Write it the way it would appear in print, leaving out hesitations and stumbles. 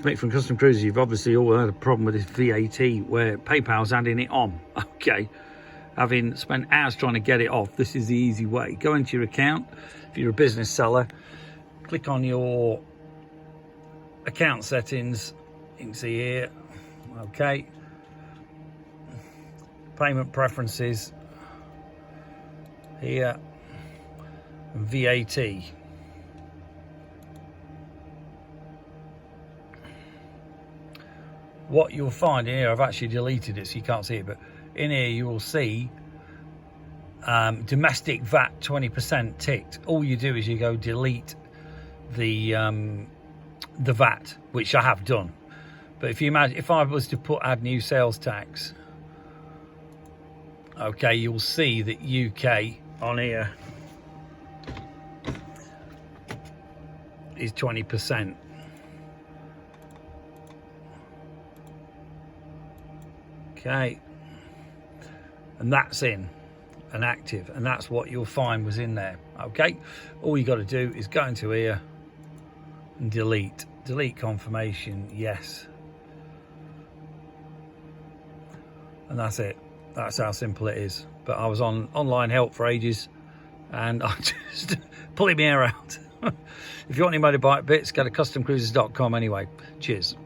Mick from Custom Cruises. You've obviously all had a problem with this VAT where PayPal's adding it on. Okay, having spent hours trying to get it off, this is the easy way. Go into your account. If you're a business seller, click on your account settings. You can see here. Okay, payment preferences here, and VAT. What you'll find in here, I've actually deleted it so you can't see it, but in here you will see domestic VAT 20% ticked. All you do is you go delete the VAT, which I have done. But if you imagine, if I was to add new sales tax, okay, you'll see that UK on here is 20%. Okay, and that's in and active, and that's what you'll find was in there. Okay, all you got to do is go into here and delete confirmation, yes, and that's it. That's how simple it is. But I was on online help for ages and I just pulling my hair out. If you want any motorbike bits, go to customcruises.com anyway. Cheers.